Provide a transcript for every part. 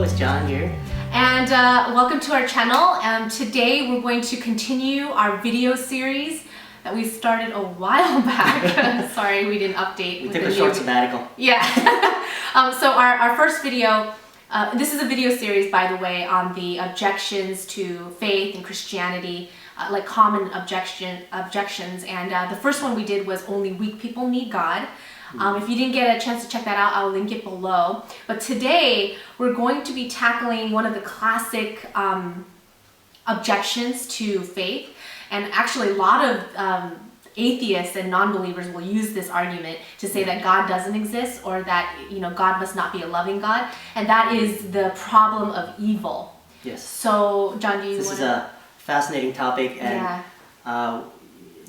it's John here. And welcome to our channel. Today we're going to continue our video series that we started a while back. Sorry, we didn't update. We took a short sabbatical. Yeah. So our first video, this is a video series, by the way, on the objections to faith and Christianity, like common objections. And the first one we did was only weak people need God. If you didn't get a chance to check that out, I'll link it below. But today, we're going to be tackling one of the classic objections to faith. And actually, a lot of atheists and non-believers will use this argument to say that God doesn't exist, or that, you know, God must not be a loving God. And that is the problem of evil. Yes. So, John, do you want to... This is a fascinating topic, and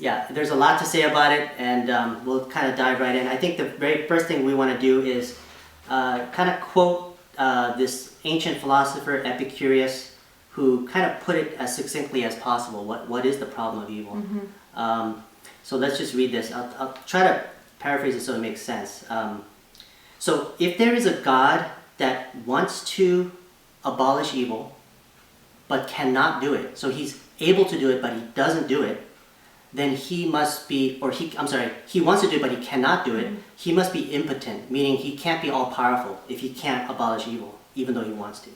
yeah, there's a lot to say about it, and we'll kind of dive right in. I think the very first thing we want to do is kind of quote this ancient philosopher Epicurus, who kind of put it as succinctly as possible. What is the problem of evil? Mm-hmm. So let's just read this. I'll try to paraphrase it so it makes sense. So if there is a God that wants to abolish evil, but cannot do it, so he's able to do it, but he doesn't do it, then he must be, he wants to do it, but he cannot do it. He must be impotent, meaning he can't be all-powerful if he can't abolish evil, even though he wants to.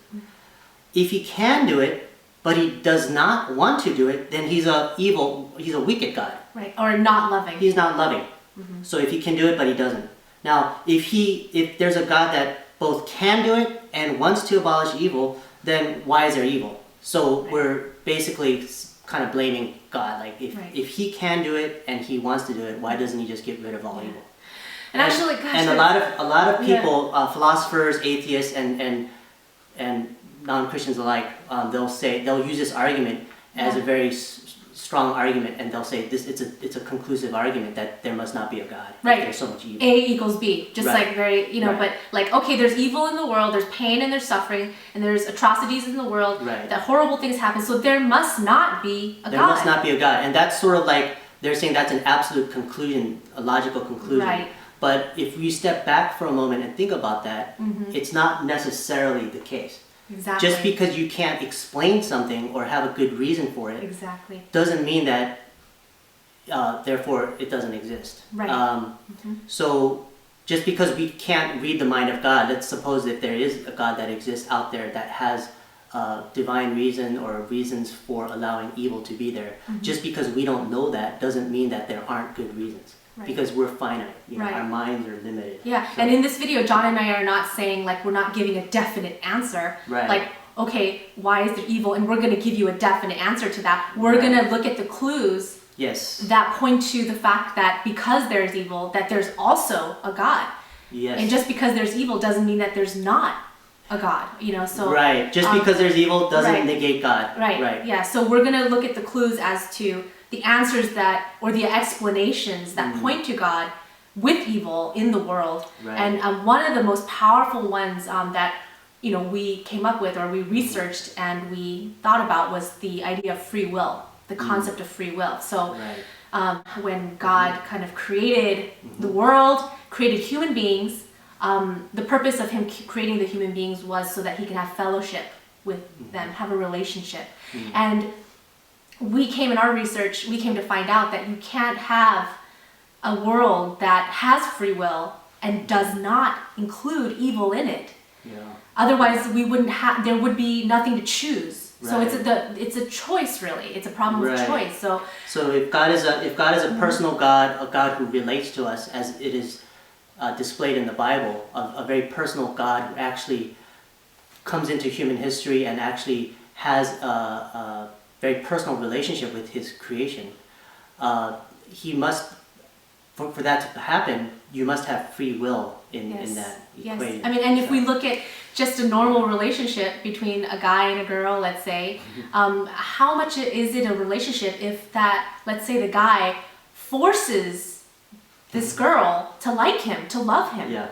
If he can do it, but he does not want to do it, then he's a wicked God. Right, or not loving. He's not loving. Mm-hmm. So if he can do it, but he doesn't. Now, if there's a God that both can do it and wants to abolish evil, then why is there evil? So we're basically kind of blaming God. Like if he can do it and he wants to do it, why doesn't he just get rid of all evil? And actually, gosh, and a lot of people, philosophers, atheists, and non-Christians alike, they'll use this argument as a very strong argument, and they'll say it's a conclusive argument that there must not be a God. Right. There's so much evil. A equals B. Just like very, but like, okay, there's evil in the world, there's pain and there's suffering, and there's atrocities in the world, that horrible things happen, so there must not be a God. There must not be a God. And that's sort of like, they're saying that's an absolute conclusion, a logical conclusion. Right. But if you step back for a moment and think about that, it's not necessarily the case. Exactly. Just because you can't explain something or have a good reason for it, doesn't mean that, therefore, it doesn't exist. Right. So, just because we can't read the mind of God, let's suppose that there is a God that exists out there that has divine reason or reasons for allowing evil to be there. Just because we don't know that doesn't mean that there aren't good reasons. Right. Because we're finite, our minds are limited. Yeah, so. And in this video, John and I are not saying, like, we're not giving a definite answer. Right. Like, okay, why is there evil? And we're going to give you a definite answer to that. We're going to look at the clues that point to the fact that because there's evil, that there's also a God. Yes. And just because there's evil doesn't mean that there's not a God, so... Right, just because there's evil doesn't negate God. Right, yeah, so we're going to look at the clues as to the answers or the explanations that point to God with evil in the world. Right. And one of the most powerful ones that we came up with, or we researched and we thought about, was the idea of free will, the concept of free will. So when God kind of created the world, created human beings, the purpose of him creating the human beings was so that he can have fellowship with them, have a relationship. And we came to find out that you can't have a world that has free will and does not include evil in it. Yeah. Otherwise, there would be nothing to choose. Right. So it's a choice, really. It's a problem of choice. So if God is a personal God, a God who relates to us as it is displayed in the Bible, a very personal God who actually comes into human history and actually has a very personal relationship with his creation, he must, for that to happen, you must have free will in that equation. I mean, and if we look at just a normal relationship between a guy and a girl, let's say, how much is it a relationship if that, let's say the guy forces this girl to like him, to love him. Yeah.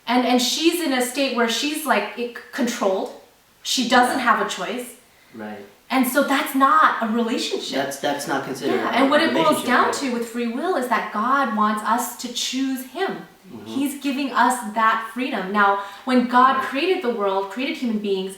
And she's in a state where she's like controlled. She doesn't have a choice. Right. And so that's not a relationship. That's not considered. And what it boils down to with free will is that God wants us to choose him. He's giving us that freedom. Now, when God created the world, created human beings,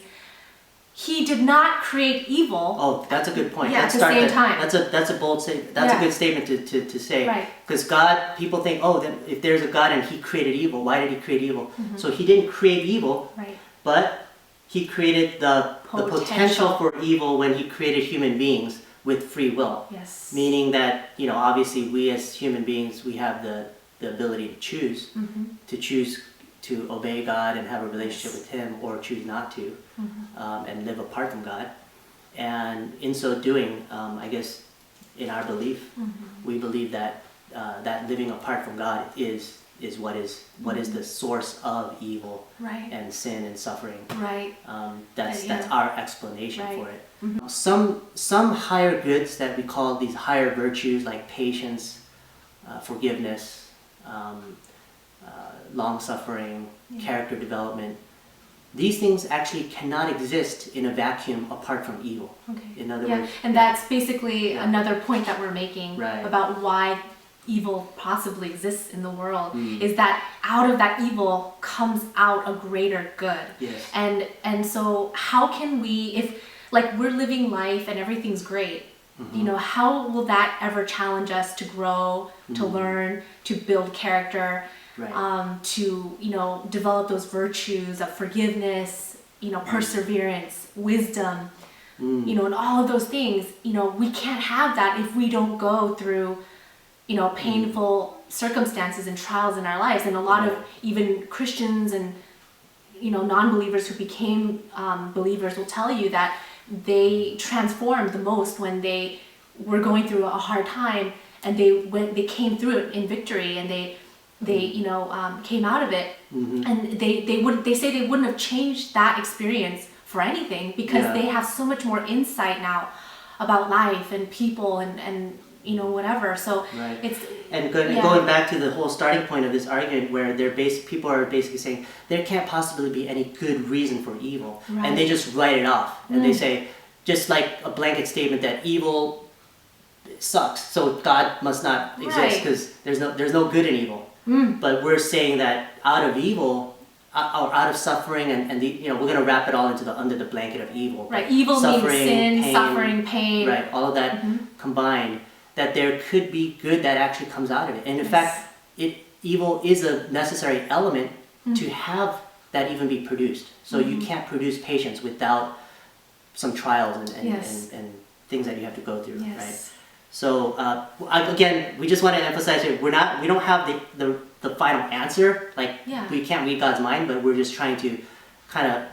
He did not create evil. Oh, that's a good point. Yeah, at the same time. That's a bold statement. That's a good statement to say. Right. Because God, people think, oh, then if there's a God and He created evil, why did He create evil? So He didn't create evil, but He created the potential for evil when He created human beings with free will. Yes. Meaning that, obviously we as human beings, we have the ability to choose, to obey God and have a relationship with Him, or choose not to, and live apart from God. And in so doing, I guess in our belief, we believe that that living apart from God is what is the source of evil and sin and suffering. That's our explanation for it. Some higher goods that we call these higher virtues, like patience, forgiveness, long-suffering, character development, these things actually cannot exist in a vacuum apart from evil. In other words, and that's basically another point that we're making about why evil possibly exists in the world, is that out of that evil comes out a greater good. And so how can we, if like we're living life and everything's great, how will that ever challenge us to grow, to learn, to build character, to develop those virtues of forgiveness, perseverance, wisdom, and all of those things? We can't have that if we don't go through painful circumstances and trials in our lives. And a lot of even Christians and non-believers who became believers will tell you that they transformed the most when they were going through a hard time, and they came through it in victory, and they came out of it, and they say they wouldn't have changed that experience for anything, because they have so much more insight now about life and people and whatever. So it's going back to the whole starting point of this argument, where people are basically saying there can't possibly be any good reason for evil, and they just write it off, and they say, just like a blanket statement, that evil sucks, so God must not exist because there's no good in evil. But we're saying that out of evil, or out of suffering, and we're going to wrap it all under the blanket of evil. Evil means sin, pain, suffering, pain. All of that combined, that there could be good that actually comes out of it. And in fact, evil is a necessary element to have that even be produced. So you can't produce patience without some trials and things that you have to go through, right? So again, we just want to emphasize here, we don't have the final answer. We can't read God's mind, but we're just trying to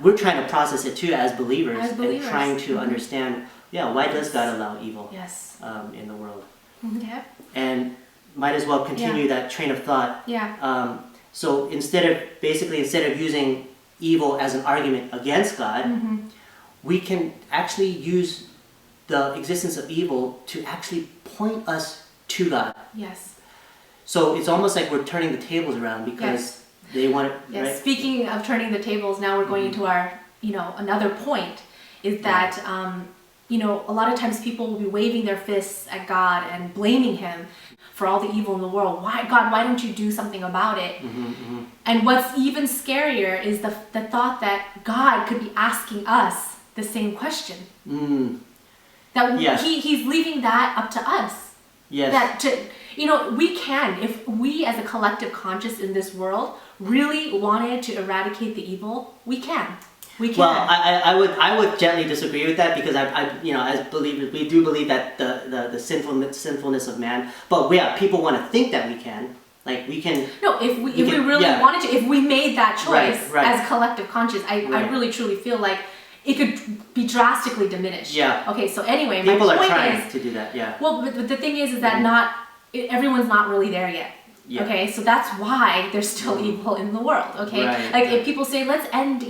we're trying to process it too as believers. And trying to understand, why does God allow evil in the world? And might as well continue that train of thought. So instead of using evil as an argument against God, we can actually use the existence of evil to actually point us to God. So it's almost like we're turning the tables around, because they want it, right? Speaking of turning the tables, now we're going into our, another point, is that, a lot of times people will be waving their fists at God and blaming Him for all the evil in the world. Why, God, why don't you do something about it? And what's even scarier is the thought that God could be asking us the same question. That He's leaving that up to us. That we can, if we as a collective conscious in this world really wanted to eradicate the evil, we can. Well, I would gently disagree with that, because I as believers, we do believe that the sinfulness of man, but people want to think that we can. Like we can. No, if we really wanted to, if we made that choice as collective conscious, I really truly feel like it could be drastically diminished. Okay, so anyway, people my point are trying to do that. Well, but the thing is that everyone's not really there yet. Okay, so that's why there's still evil in the world. Okay, if people say let's end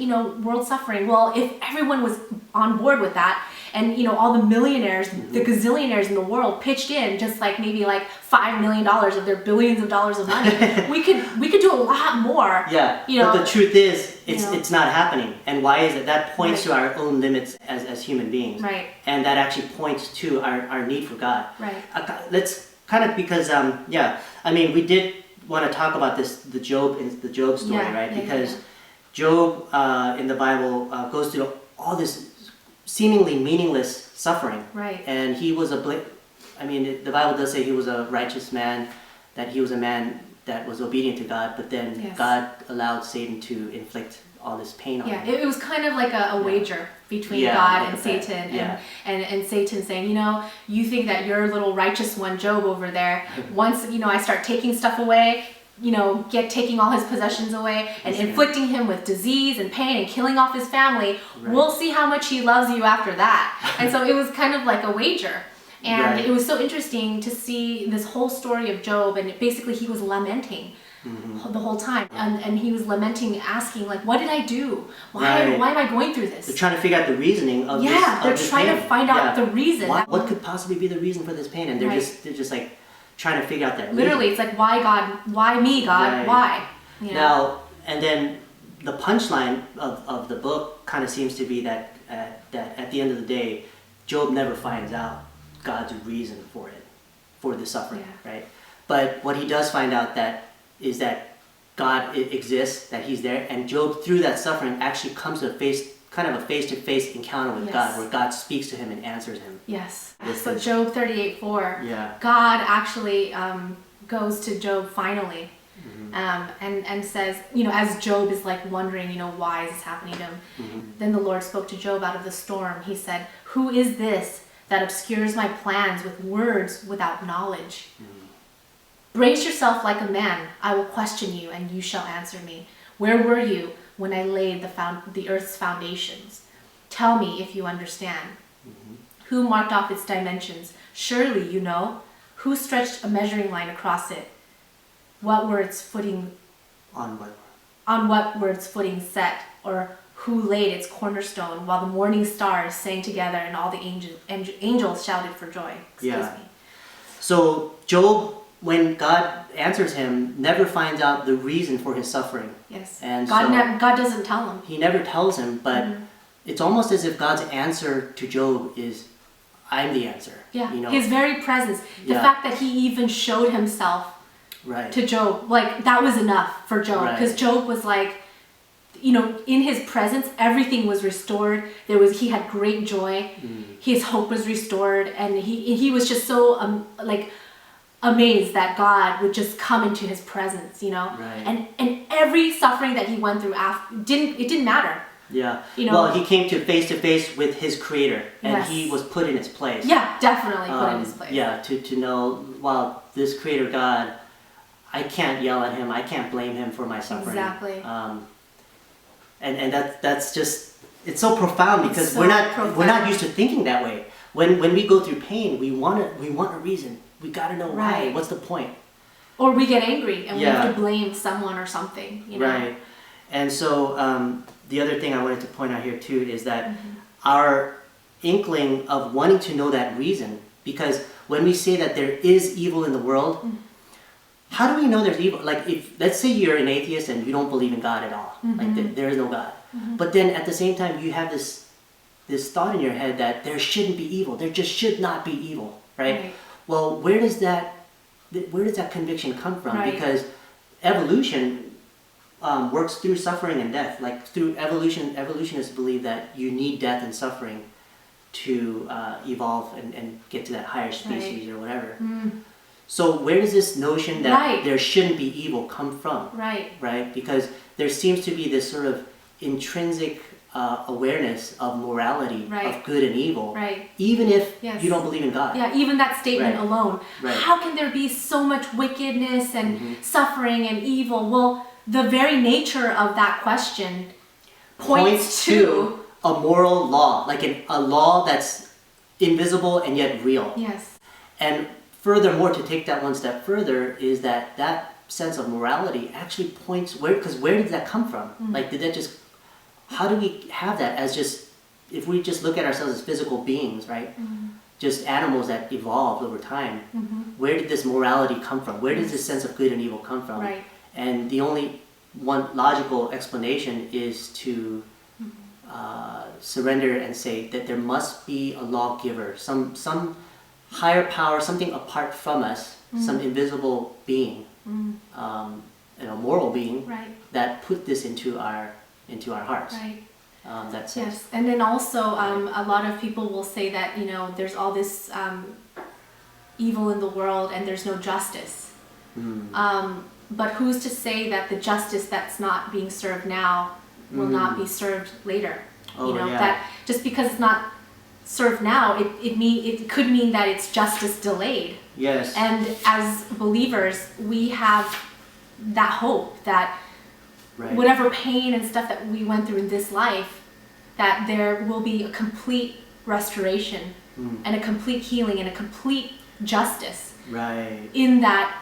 world suffering, well, if everyone was on board with that, and all the millionaires, the gazillionaires in the world pitched in just maybe $5 million of their billions of dollars of money, we could do a lot more. But the truth is, it's not happening. And why is it? That points to our own limits as human beings. And that actually points to our need for God. Let's kind of, because we did want to talk about the Job story, right? Because Job in the Bible goes through all this seemingly meaningless suffering, right? And he was the Bible does say he was a righteous man, that he was a man that was obedient to God, but then God allowed Satan to inflict all this pain on him. It was kind of like a wager between God and Satan, and Satan saying, you think that your little righteous one, Job, over there, once, I start taking stuff away, taking all his possessions away and inflicting him with disease and pain and killing off his family, we'll see how much he loves you after that. And so it was kind of like a wager. And it was so interesting to see this whole story of Job, and basically he was lamenting the whole time, and he was lamenting, asking, like, what did I do? Why am I going through this? They're trying to figure out the reasoning of this. They're trying to find out the reason. What could possibly be the reason for this pain? And they're just like trying to figure out that literally reason. It's like, why God? Why me, God? Why? Now, and then the punchline of the book kind of seems to be that at the end of the day, Job never finds out God's reason for the suffering, right? But what he does find out is that God exists, that he's there, and Job, through that suffering, actually comes to a face-to-face encounter with God, where God speaks to him and answers him. Yes. So Job 38:4, God actually goes to Job finally, and says, as Job is like wondering, why is this happening to him? Then the Lord spoke to Job out of the storm. He said, "Who is this that obscures my plans with words without knowledge? Brace yourself like a man. I will question you, and you shall answer me. Where were you when I laid the earth's foundations? Tell me if you understand. Who marked off its dimensions? Surely you know. Who stretched a measuring line across it? What were its footing? On what? On what were its footing set? Or who laid its cornerstone while the morning stars sang together and all the angels shouted for joy?" Excuse me. So Job, when God answers him, never finds out the reason for his suffering. Yes. And God doesn't tell him. He never tells him, but it's almost as if God's answer to Job is, I'm the answer. Yeah. His very presence, the fact that he even showed himself to Job, like, that was enough for Job, because Job was like, in his presence, everything was restored. He had great joy. His hope was restored, and he was just so amazed that God would just come into his presence, and every suffering that he went through didn't matter. Yeah. Well, he came to face with his creator, and he was put in his place. Yeah, definitely put in his place. Yeah, to know, wow, this creator God, I can't yell at him, I can't blame him for my suffering. Exactly. And that's just, it's so profound, because we're not used to thinking that way. When we go through pain, we want a reason. We got to know why. What's the point? Or we get angry and we have to blame someone or something. Right. And so the other thing I wanted to point out here too is that our inkling of wanting to know that reason, because when we say that there is evil in the world, how do we know there's evil? Like, if, let's say you're an atheist and you don't believe in God at all, like there is no God, but then at the same time you have this thought in your head that there shouldn't be evil, there just should not be evil, right? Well, where does that conviction come from? Because evolution works through suffering and death. Like, through evolutionists believe that you need death and suffering to evolve and get to that higher species or whatever. So where does this notion that there shouldn't be evil come from? Right? Because there seems to be this sort of intrinsic awareness of morality, of good and evil, even if you don't believe in God. Yeah, even that statement alone. How can there be so much wickedness and suffering and evil? Well, the very nature of that question points to a moral law, like a law that's invisible and yet real. Yes. And furthermore, to take that one step further, is that sense of morality actually points because where did that come from? Like, did that just, how do we have that as just, if we just look at ourselves as physical beings, right? Just animals that evolved over time. Where did this morality come from? Where does this sense of good and evil come from? And the only one logical explanation is to surrender and say that there must be a lawgiver, some higher power, something apart from us, some invisible being, moral being, Right. that put this into our hearts. Right. That sense. Yes, and then also a lot of people will say that there's all this evil in the world and there's no justice. But who's to say that the justice that's not being served now will not be served later? That just because it's not served now, it could mean that it's justice delayed. Yes. And as believers, we have that hope that whatever pain and stuff that we went through in this life, that there will be a complete restoration and a complete healing and a complete justice in that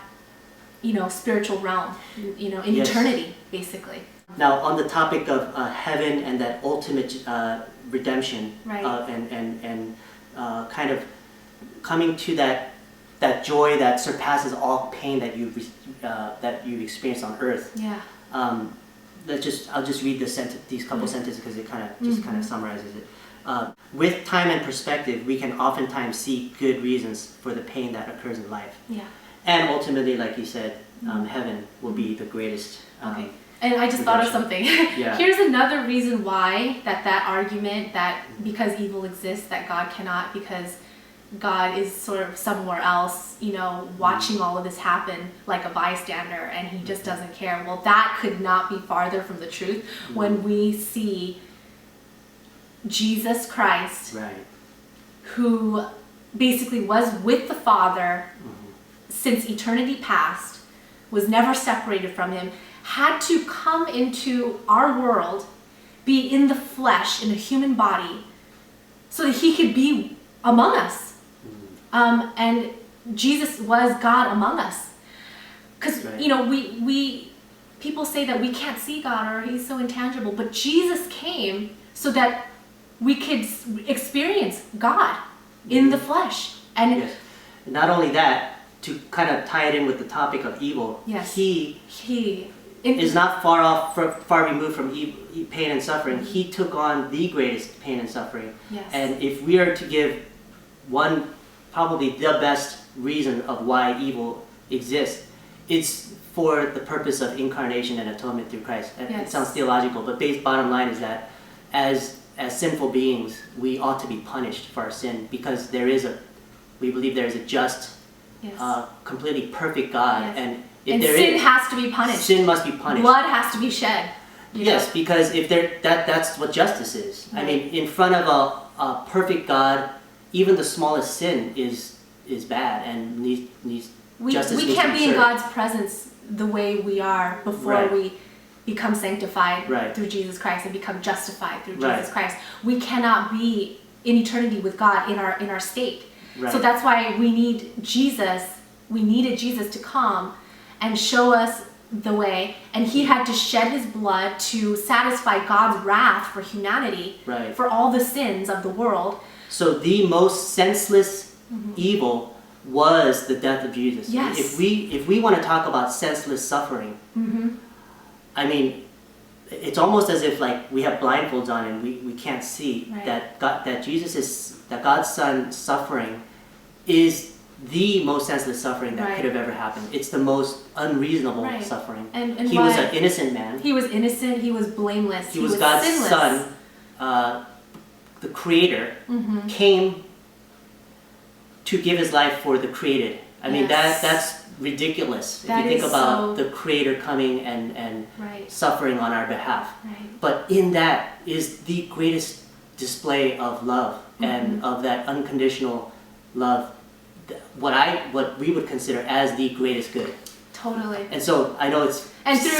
spiritual realm, in eternity, basically. Now, on the topic of heaven and that ultimate redemption, and kind of coming to that joy that surpasses all pain that you've experienced on earth. Yeah. I'll just read these couple sentences because it kind of summarizes it. With time and perspective, we can oftentimes see good reasons for the pain that occurs in life. Yeah. And ultimately, like you said, heaven will be the greatest. Okay. And I just thought of something. Yeah. Here's another reason why that argument that because evil exists that God cannot, because God is sort of somewhere else, watching all of this happen like a bystander and he just doesn't care. Well, that could not be farther from the truth when we see Jesus Christ, who basically was with the Father since eternity past, was never separated from him, had to come into our world, be in the flesh, in a human body, so that he could be among us. And Jesus was God among us. Because, we people say that we can't see God or he's so intangible, but Jesus came so that we could experience God in the flesh. And not only that, to kind of tie it in with the topic of evil, he is not far removed from pain and suffering. He took on the greatest pain and suffering. And if we are to give one, probably the best reason of why evil exists, it's for the purpose of incarnation and atonement through Christ. It sounds theological, but bottom line is that as sinful beings, we ought to be punished for our sin because we believe there is a just, completely perfect God, and sin has to be punished. Sin must be punished. Blood has to be shed. Yes, because if that's what justice is. I mean, in front of a perfect God, even the smallest sin is bad and needs justice. We can't be in God's presence the way we are before we become sanctified through Jesus Christ and become justified through Jesus Christ. We cannot be in eternity with God in our state. So that's why we need Jesus. We needed Jesus to come and show us the way, and he had to shed his blood to satisfy God's wrath for humanity, for all the sins of the world. So the most senseless evil was the death of Jesus. Yes. If we want to talk about senseless suffering, I mean, it's almost as if like we have blindfolds on and we can't see that God's Son suffering is the most senseless suffering that could have ever happened. It's the most unreasonable suffering. And he was an innocent man. He was innocent. He was blameless. He was God's sinless. Son. The Creator came to give his life for the created. I mean, that's ridiculous if you think about the Creator coming and suffering on our behalf. But in that is the greatest display of love and of that unconditional love, what we would consider as the greatest good. Totally. And so I know it's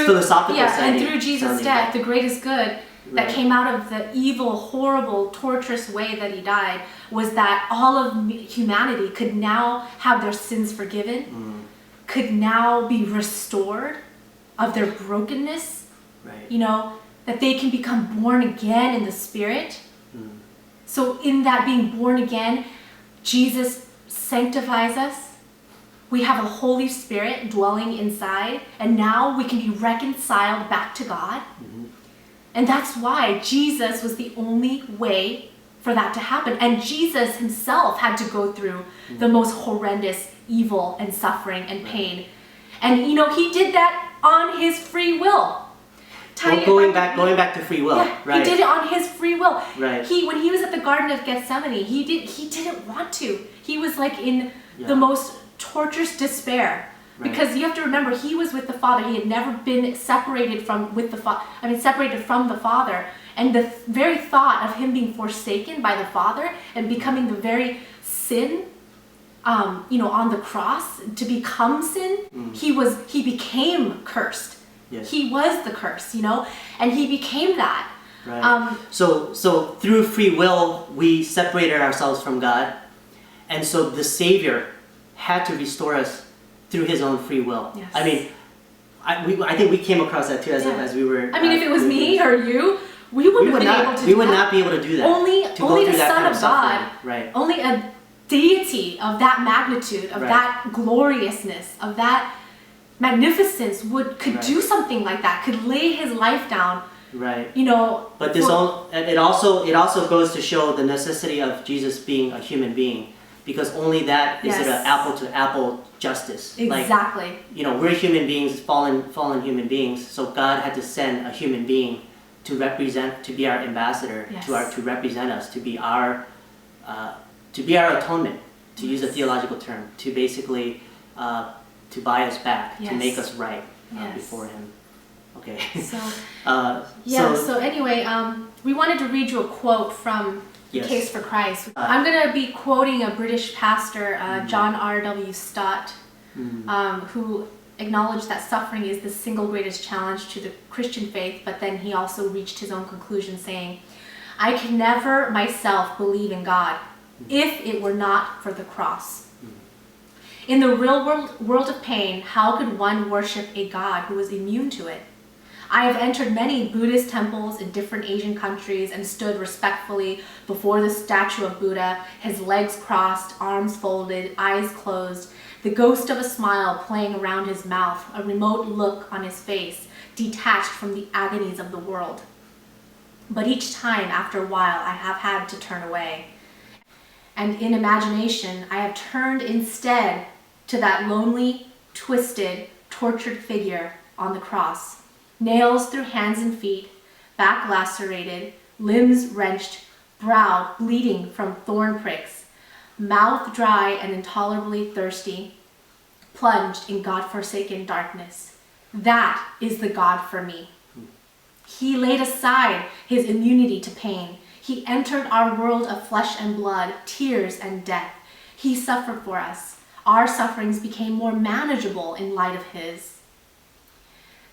philosophical. And through Jesus' death, the greatest good that came out of the evil, horrible, torturous way that he died was that all of humanity could now have their sins forgiven, could now be restored of their brokenness, that they can become born again in the Spirit. So in that being born again, Jesus sanctifies us. We have a Holy Spirit dwelling inside, and now we can be reconciled back to God. And that's why Jesus was the only way for that to happen. And Jesus himself had to go through the most horrendous evil and suffering and pain. And he did that on his free will. Well, going back to free will, right? He did it on his free will. Right. When he was at the Garden of Gethsemane, he didn't want to. He was like in the most torturous despair. Right. Because you have to remember, he was with the Father. He had never been separated from the Father. And the very thought of him being forsaken by the Father and becoming the very sin, on the cross to become sin, he became cursed. Yes. He was the curse, and he became that. Right. So through free will, we separated ourselves from God, and so the Savior had to restore us through his own free will. Yes. I mean, I think we came across that too as we were. I mean, if it was me or you, we would not be able to do that. Only the Son of God, right? Only a deity of that magnitude, of that gloriousness, of that magnificence could do something like that, could lay his life down. Right. But it also goes to show the necessity of Jesus being a human being, because only that is it an apple to apple justice. Exactly. We're human beings, fallen human beings, so God had to send a human being to be our ambassador, to represent us, to be our atonement, to use a theological term, to basically to buy us back, to make us right before him. Okay. So anyway, we wanted to read you a quote from The Case for Christ. I'm going to be quoting a British pastor, John R.W. Stott, who acknowledged that suffering is the single greatest challenge to the Christian faith, but then he also reached his own conclusion saying, "I can never myself believe in God if it were not for the cross. In the real world of pain, how could one worship a God who is immune to it? I have entered many Buddhist temples in different Asian countries and stood respectfully before the statue of Buddha, his legs crossed, arms folded, eyes closed, the ghost of a smile playing around his mouth, a remote look on his face, detached from the agonies of the world. But each time, after a while, I have had to turn away. And in imagination, I have turned instead to that lonely, twisted, tortured figure on the cross. Nails through hands and feet, back lacerated, limbs wrenched, brow bleeding from thorn pricks, mouth dry and intolerably thirsty, plunged in God-forsaken darkness. That is the God for me. He laid aside his immunity to pain. He entered our world of flesh and blood, tears and death. He suffered for us. Our sufferings became more manageable in light of his.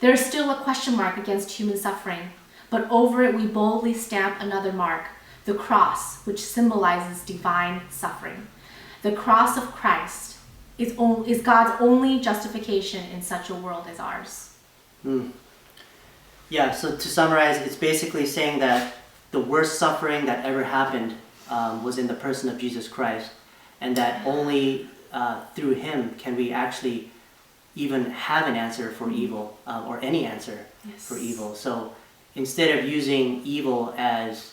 There is still a question mark against human suffering, but over it we boldly stamp another mark, the cross, which symbolizes divine suffering. The cross of Christ is God's only justification in such a world as ours." Yeah, so to summarize, it's basically saying that the worst suffering that ever happened was in the person of Jesus Christ, and that only through him can we actually even have an answer for evil, or any answer for evil. So instead of using evil as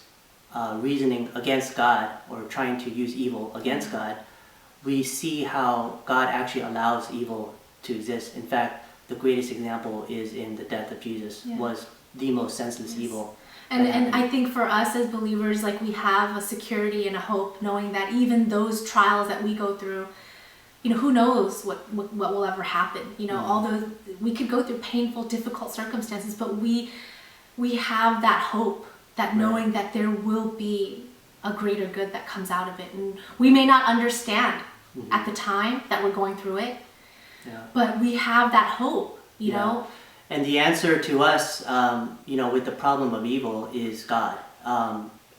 reasoning against God, or trying to use evil against God, we see how God actually allows evil to exist. In fact, the greatest example is in the death of Jesus, was the most senseless evil. And I think for us as believers, like, we have a security and a hope knowing that even those trials that we go through, who knows what will ever happen. Although we could go through painful, difficult circumstances, but we have that hope, that knowing that there will be a greater good that comes out of it. And we may not understand at the time that we're going through it, but we have that hope, you know? And the answer to us, with the problem of evil is God.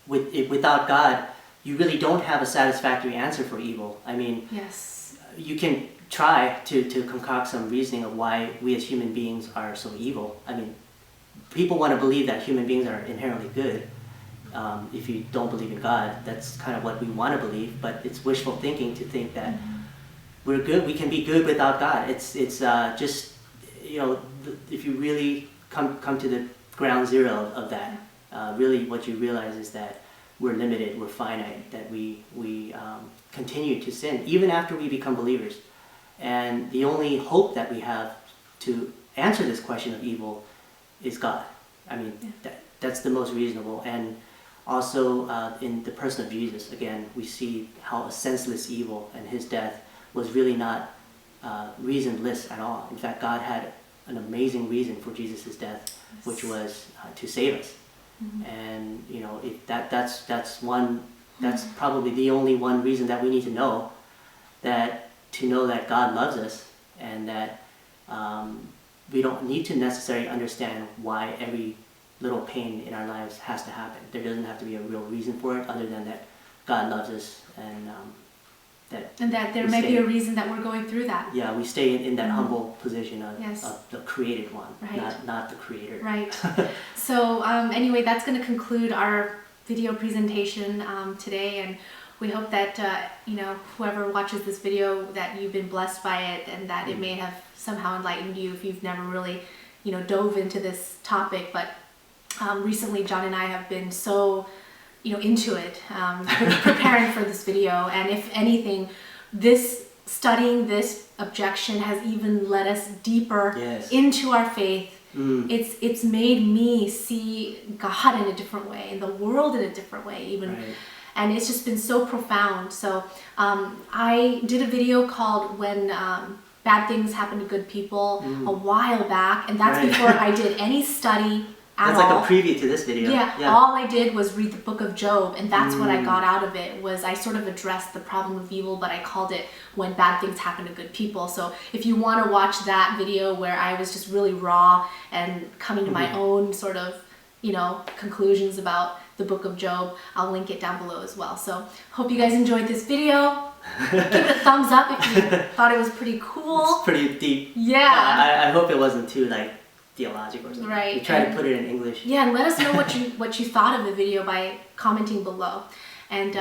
Without God, you really don't have a satisfactory answer for evil. I mean, you can try to concoct some reasoning of why we as human beings are so evil. I mean, people want to believe that human beings are inherently good. If you don't believe in God, that's kind of what we want to believe, but it's wishful thinking to think that we're good. We can be good without God. It's just, if you really come to the ground zero of that, really what you realize is that we're limited, we're finite, that we continue to sin even after we become believers. And the only hope that we have to answer this question of evil is God. I mean, that's the most reasonable. And also in the person of Jesus, again, we see how a senseless evil and his death was really not reasonless at all. In fact, God had an amazing reason for Jesus' death, which was to save us. And you know, that's probably the only one reason that we need to know that God loves us, and that we don't need to necessarily understand why every little pain in our lives has to happen. There doesn't have to be a real reason for it, other than that God loves us, and that there may be a reason that we're going through that. Yeah, we stay in that humble position of the created one, right. not the creator. Right. So anyway, that's going to conclude our video presentation today, and we hope that whoever watches this video, that you've been blessed by it, and that it may have somehow enlightened you if you've never really dove into this topic. But recently John and I have been so into it, preparing for this video, and if anything, studying this objection has even led us deeper into our faith. It's made me see God in a different way, and the world in a different way even. Right. And it's just been so profound. So I did a video called When Bad Things Happen to Good People a while back, and that's before I did any study at all. That's like a preview to this video. Yeah, all I did was read the book of Job, and that's what I got out of it. Was I sort of addressed the problem of evil, but I called it When Bad Things Happen to Good People. So if you want to watch that video where I was just really raw and coming to my own sort of conclusions about the book of Job, I'll link it down below as well. So hope you guys enjoyed this video. Give it a thumbs up if you thought it was pretty cool. It's pretty deep. Yeah. I hope it wasn't too theological or something. Right. We try to put it in English. Yeah, and let us know what you thought of the video by commenting below. And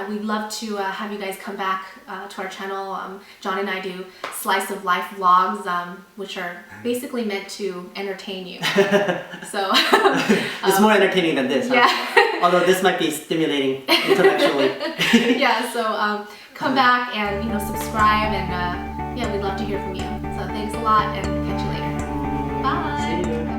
we'd love to have you guys come back to our channel. John and I do slice of life vlogs, which are basically meant to entertain you. So it's more entertaining than this. Yeah. Huh? Although this might be stimulating intellectually. Yeah. So come back and subscribe, and we'd love to hear from you. So thanks a lot, and catch you later. Bye. See you.